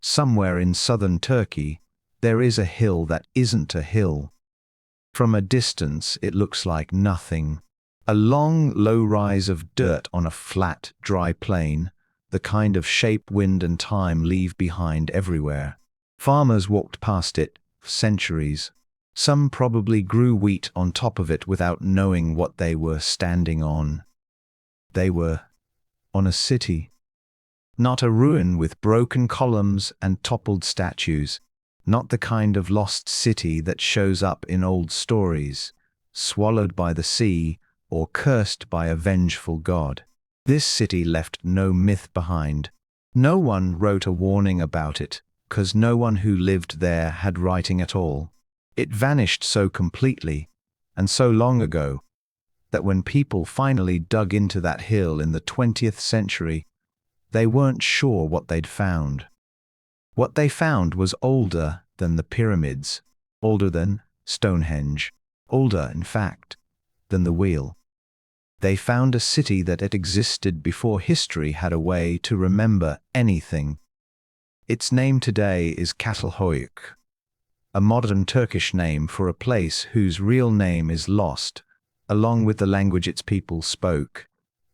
Somewhere in southern Turkey, there is a hill that isn't a hill. From a distance, it looks like nothing. A long, low rise of dirt on a flat, dry plain, the kind of shape wind and time leave behind everywhere. Farmers walked past it for centuries. Some probably grew wheat on top of it without knowing what they were standing on. They were on a city. Not a ruin with broken columns and toppled statues. Not the kind of lost city that shows up in old stories, swallowed by the sea or cursed by a vengeful god. This city left no myth behind. No one wrote a warning about it, 'cause no one who lived there had writing at all. It vanished so completely, and so long ago, that when people finally dug into that hill in the 20th century, they weren't sure what they'd found. What they found was older than the pyramids, older than Stonehenge, older, in fact, than the wheel. They found a city that had existed before history had a way to remember anything. Its name today is Çatalhöyük, a modern Turkish name for a place whose real name is lost, along with the language its people spoke,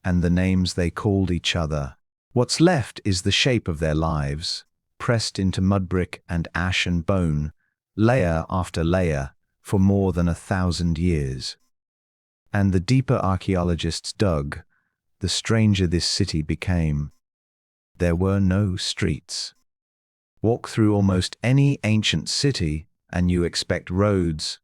and the names they called each other. What's left is the shape of their lives, pressed into mud brick and ash and bone, layer after layer, for more than 1,000 years. And the deeper archaeologists dug, the stranger this city became. There were no streets. Walk through almost any ancient city, and you expect roads,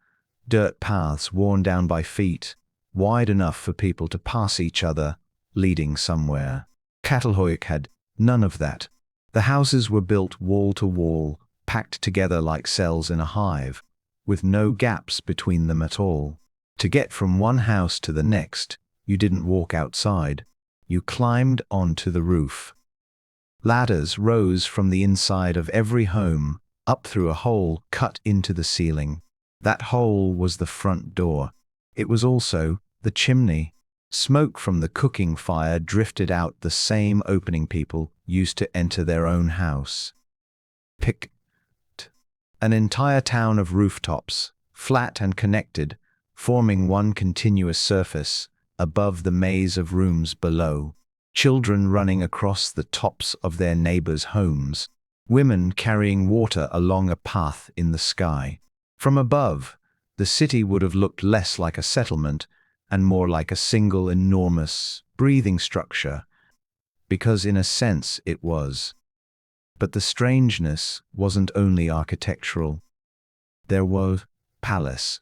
dirt paths worn down by feet, wide enough for people to pass each other, leading somewhere. Catalhoyuk had none of that. The houses were built wall to wall, packed together like cells in a hive, with no gaps between them at all. To get from one house to the next, you didn't walk outside. You climbed onto the roof. Ladders rose from the inside of every home, up through a hole cut into the ceiling. That hole was the front door. It was also the chimney. Smoke from the cooking fire drifted out the same opening people used to enter their own house. An entire town of rooftops, flat and connected, forming one continuous surface, above the maze of rooms below. Children running across the tops of their neighbors' homes. Women carrying water along a path in the sky. From above, the city would have looked less like a settlement and more like a single enormous, breathing structure, because in a sense it was. But the strangeness wasn't only architectural. There was palace.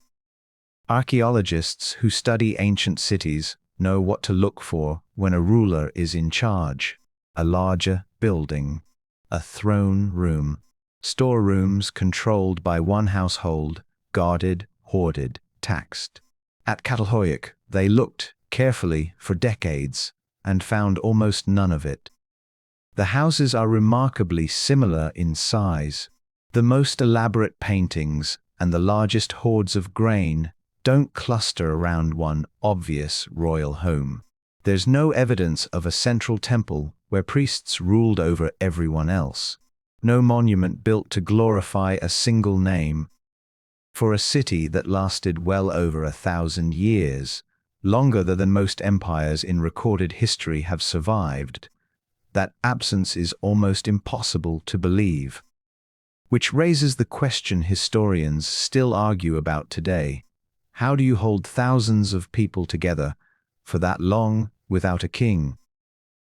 Archaeologists who study ancient cities know what to look for when a ruler is in charge. A larger building, a throne room, storerooms controlled by one household, guarded, hoarded, taxed. At Catalhoyuk, they looked carefully for decades and found almost none of it. The houses are remarkably similar in size. The most elaborate paintings and the largest hoards of grain don't cluster around one obvious royal home. There's no evidence of a central temple where priests ruled over everyone else. No monument built to glorify a single name. For a city that lasted well over 1,000 years, longer than most empires in recorded history have survived, that absence is almost impossible to believe. Which raises the question historians still argue about today. How do you hold thousands of people together for that long without a king?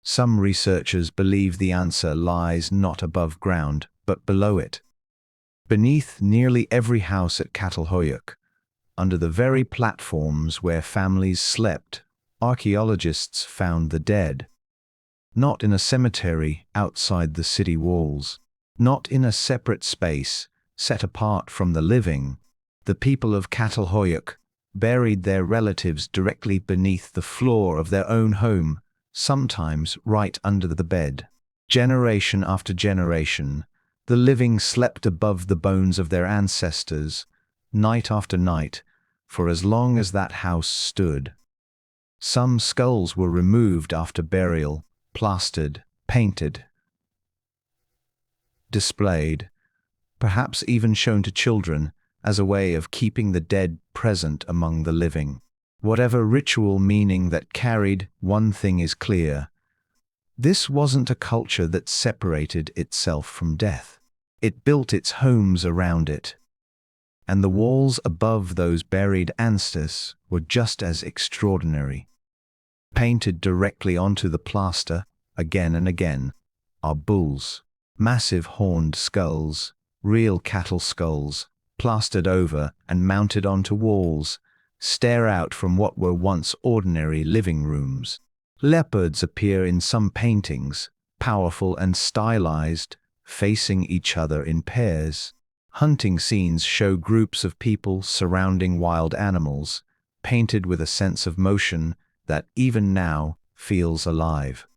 Some researchers believe the answer lies not above ground, but below it. Beneath nearly every house at Catalhoyuk, under the very platforms where families slept, archaeologists found the dead. Not in a cemetery outside the city walls. Not in a separate space, set apart from the living. The people of Catalhoyuk buried their relatives directly beneath the floor of their own home, sometimes right under the bed. Generation after generation, the living slept above the bones of their ancestors, night after night, for as long as that house stood. Some skulls were removed after burial, plastered, painted. displayed, perhaps even shown to children as a way of keeping the dead present among the living. Whatever ritual meaning that carried, one thing is clear. This wasn't a culture that separated itself from death. It built its homes around it. And the walls above those buried ancestors were just as extraordinary. Painted directly onto the plaster, again and again, are bulls, massive horned skulls, real cattle skulls, plastered over and mounted onto walls, stare out from what were once ordinary living rooms. Leopards appear in some paintings, powerful and stylized, facing each other in pairs. Hunting scenes show groups of people surrounding wild animals, painted with a sense of motion that even now feels alive.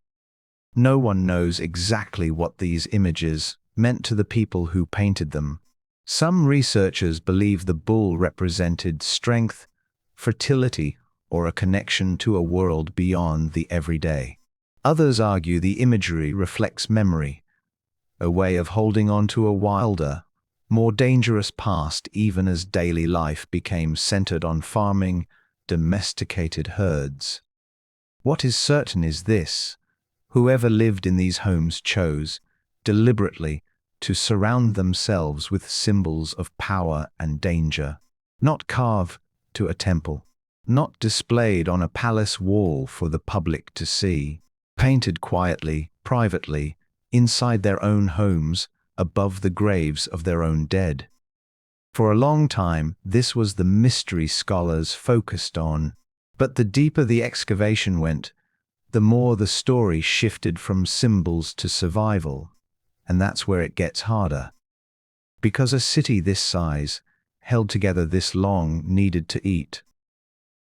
No one knows exactly what these images meant to the people who painted them. Some researchers believe the bull represented strength, fertility, or a connection to a world beyond the everyday. Others argue the imagery reflects memory, a way of holding on to a wilder, more dangerous past even as daily life became centered on farming, domesticated herds. What is certain is this: whoever lived in these homes chose, deliberately, to surround themselves with symbols of power and danger, not carved to a temple, not displayed on a palace wall for the public to see, painted quietly, privately, inside their own homes, above the graves of their own dead. For a long time, this was the mystery scholars focused on, but the deeper the excavation went, the more the story shifted from symbols to survival, and that's where it gets harder. Because a city this size, held together this long, needed to eat.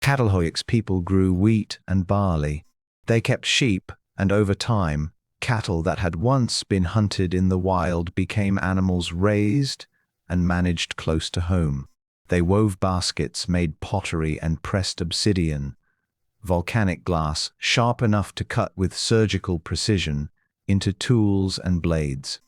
Catalhoyuk's people grew wheat and barley. They kept sheep, and over time, cattle that had once been hunted in the wild became animals raised and managed close to home. They wove baskets, made pottery, and pressed obsidian, volcanic glass sharp enough to cut with surgical precision, into tools and blades.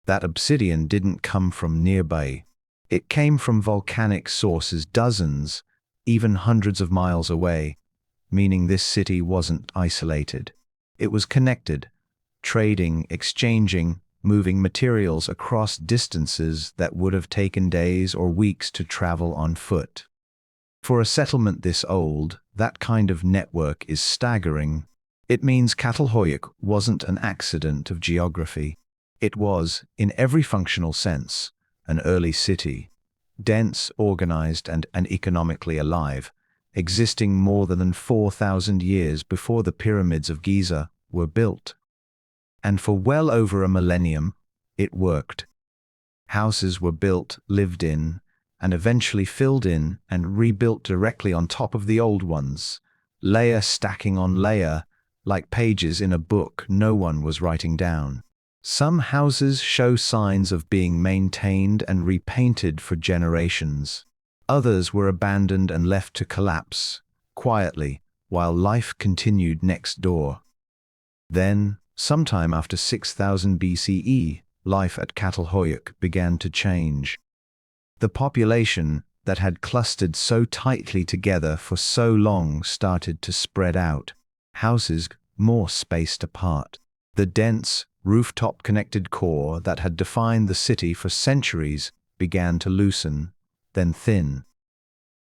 That obsidian didn't come from nearby. It came from volcanic sources dozens, even hundreds of miles away, meaning this city wasn't isolated. It was connected, trading, exchanging, moving materials across distances that would have taken days or weeks to travel on foot. For a settlement this old, that kind of network is staggering. It means Catalhoyuk wasn't an accident of geography. It was, in every functional sense, an early city, dense, organized, and economically alive, existing more than 4,000 years before the pyramids of Giza were built. And for well over a millennium, it worked. Houses were built, lived in, and eventually filled in and rebuilt directly on top of the old ones, layer stacking on layer, like pages in a book no one was writing down. Some houses show signs of being maintained and repainted for generations. Others were abandoned and left to collapse, quietly, while life continued next door. Then, sometime after 6000 BCE, life at Catalhoyuk began to change. The population that had clustered so tightly together for so long started to spread out, houses more spaced apart. The dense, rooftop-connected core that had defined the city for centuries began to loosen, then thin.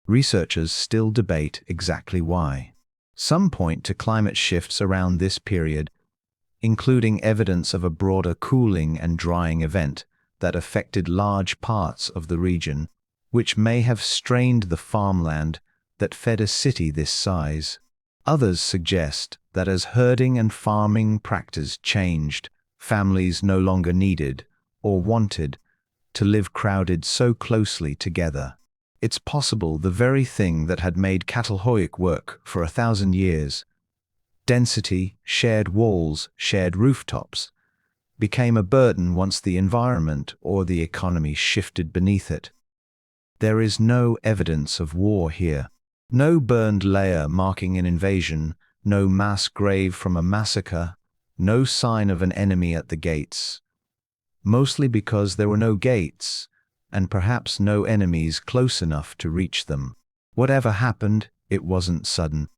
Researchers still debate exactly why. Some point to climate shifts around this period, including evidence of a broader cooling and drying event that affected large parts of the region, which may have strained the farmland that fed a city this size. Others suggest that as herding and farming practice changed, families no longer needed, or wanted, to live crowded so closely together. It's possible the very thing that had made Catalhoyuk work for 1,000 years, density, shared walls, shared rooftops, became a burden once the environment or the economy shifted beneath it. There is no evidence of war here. No burned layer marking an invasion, no mass grave from a massacre, no sign of an enemy at the gates. mostly because there were no gates, and perhaps no enemies close enough to reach them. Whatever happened, it wasn't sudden.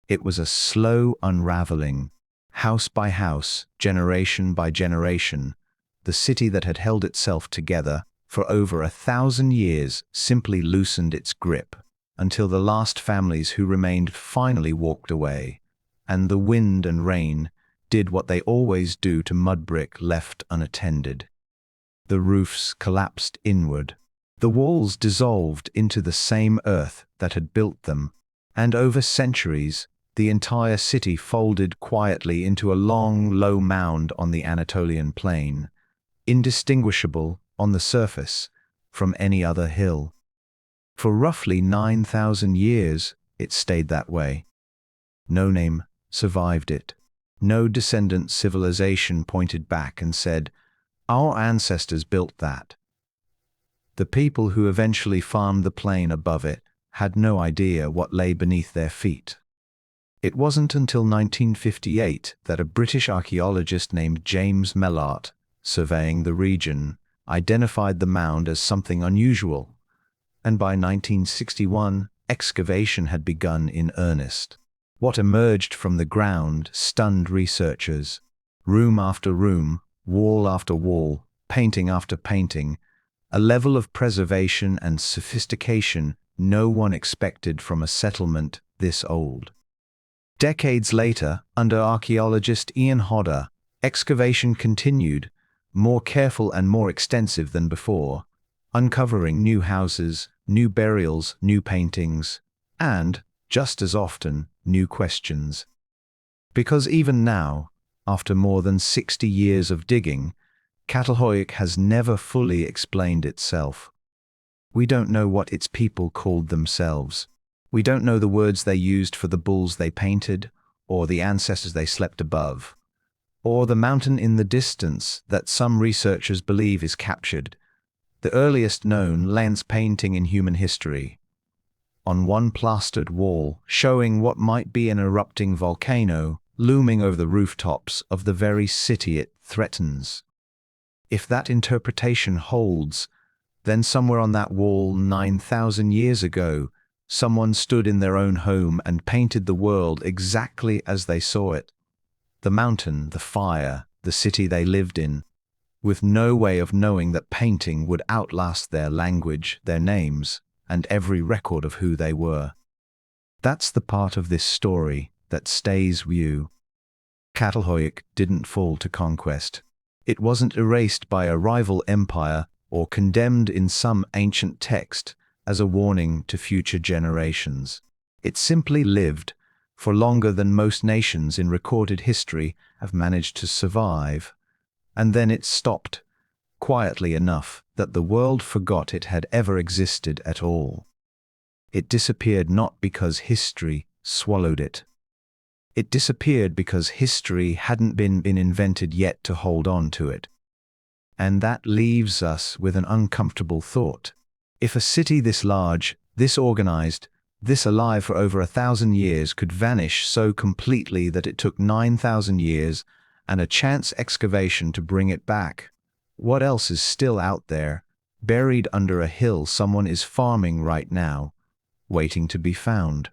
It was a slow unraveling. House by house, generation by generation, the city that had held itself together for over 1,000 years simply loosened its grip, until the last families who remained finally walked away, and the wind and rain did what they always do to mud brick left unattended. The roofs collapsed inward. The walls dissolved into the same earth that had built them, and over centuries, the entire city folded quietly into a long, low mound on the Anatolian plain, indistinguishable on the surface from any other hill. For roughly 9,000 years, it stayed that way. No name survived it. No descendant civilization pointed back and said, "Our ancestors built that." The people who eventually farmed the plain above it had no idea what lay beneath their feet. It wasn't until 1958 that a British archaeologist named James Mellart, surveying the region, identified the mound as something unusual, and by 1961, excavation had begun in earnest. What emerged from the ground stunned researchers. Room after room, wall after wall, painting after painting, a level of preservation and sophistication no one expected from a settlement this old. Decades later, under archaeologist Ian Hodder, excavation continued, more careful and more extensive than before, uncovering new houses, new burials, new paintings, and, just as often, new questions. Because even now, after more than 60 years of digging, Catalhoyuk has never fully explained itself. We don't know what its people called themselves. We don't know the words they used for the bulls they painted, or the ancestors they slept above, or the mountain in the distance that some researchers believe is captured, the earliest known lance painting in human history, on one plastered wall showing what might be an erupting volcano looming over the rooftops of the very city it threatens. If that interpretation holds, then somewhere on that wall 9,000 years ago, someone stood in their own home and painted the world exactly as they saw it. The mountain, the fire, the city they lived in, with no way of knowing that painting would outlast their language, their names, and every record of who they were. That's the part of this story that stays with you. Catalhoyuk didn't fall to conquest. It wasn't erased by a rival empire or condemned in some ancient text as a warning to future generations. It simply lived for longer than most nations in recorded history have managed to survive, and then it stopped, quietly enough that the world forgot it had ever existed at all. It disappeared not because history swallowed it. It disappeared because history hadn't been invented yet to hold on to it. And that leaves us with an uncomfortable thought. If a city this large, this organized, this alive for over 1,000 years could vanish so completely that it took 9,000 years and a chance excavation to bring it back, what else is still out there, buried under a hill someone is farming right now, waiting to be found?